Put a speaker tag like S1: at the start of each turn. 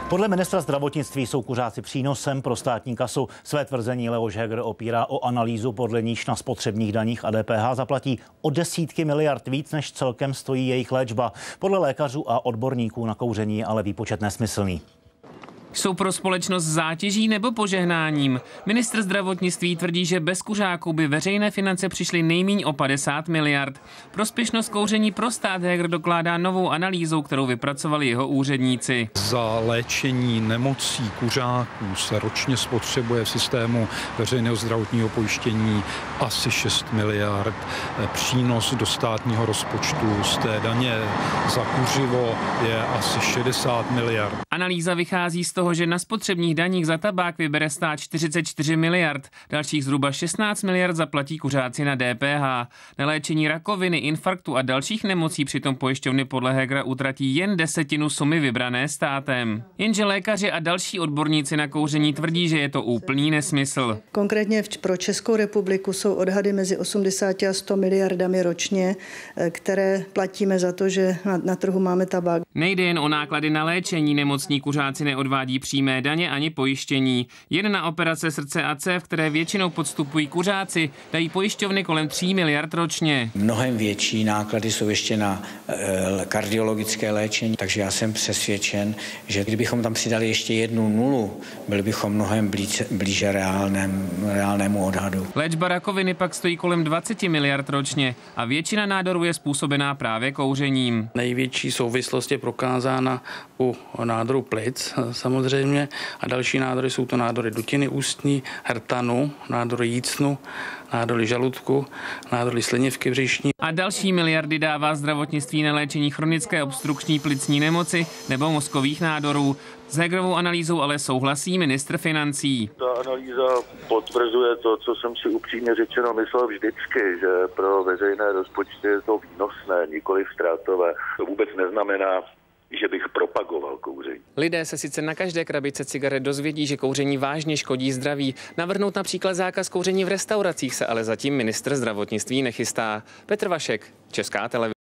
S1: Podle ministra zdravotnictví jsou kuřáci přínosem pro státní kasu. Své tvrzení Leoš Heger opírá o analýzu, podle níž na spotřebních daních a DPH zaplatí o desítky miliard víc, než celkem stojí jejich léčba. Podle lékařů a odborníků na kouření je ale výpočet nesmyslný.
S2: Jsou pro společnost zátěží nebo požehnáním? Ministr zdravotnictví tvrdí, že bez kuřáků by veřejné finance přišly nejméně o 50 miliard. Prospěšnost kouření pro stát Heger dokládá novou analýzou, kterou vypracovali jeho úředníci.
S3: Za léčení nemocí kuřáků se ročně spotřebuje v systému veřejného zdravotního pojištění asi 6 miliard. Přínos do státního rozpočtu z té daně za kuřivo je asi 60 miliard.
S2: Analýza vychází z toho, že na spotřebních daních za tabák vybere stát 44 miliard. Dalších zhruba 16 miliard zaplatí kuřáci na DPH. Na léčení rakoviny, infarktu a dalších nemocí přitom pojišťovny podle Hegera utratí jen desetinu sumy vybrané státem. Jenže lékaři a další odborníci na kouření tvrdí, že je to úplný nesmysl.
S4: Konkrétně pro Českou republiku jsou odhady mezi 80 a 100 miliardami ročně, které platíme za to, že na trhu máme tabák.
S2: Nejde jen o náklady na léčení, nemocní kuřáci neodvádí přímé daně ani pojištění. Jen na operace srdce a cév, které většinou podstupují kuřáci, dají pojišťovny kolem 3 miliard ročně.
S5: Mnohem větší náklady jsou ještě na kardiologické léčení, takže já jsem přesvědčen, že kdybychom tam přidali ještě jednu nulu, byli bychom mnohem blíže reálnému odhadu.
S2: Léčba rakoviny pak stojí kolem 20 miliard ročně a většina nádorů je způsobená právě kouřením.
S6: Největší souvislost je prokázána u nádoru plic samozřejmě a další nádory jsou to nádory dutiny ústní, hrtanu, nádory jícnu, nádory žaludku, nádory slinivky břišní.
S2: A další miliardy dává zdravotnictví na léčení chronické obstrukční plicní nemoci nebo mozkových nádorů. S Hegerovou analýzou ale souhlasí ministr financí.
S7: Ta analýza potvrzuje to, co jsem si upřímně řečeno myslel vždycky, že pro veřejné rozpočty je to výnosné, nikoli ztrátové. To vůbec neznamená, že bych propagoval kouření.
S2: Lidé se sice na každé krabice cigaret dozvědí, že kouření vážně škodí zdraví. Navrhnout například zákaz kouření v restauracích se ale zatím ministr zdravotnictví nechystá. Petr Vašek, Česká televize.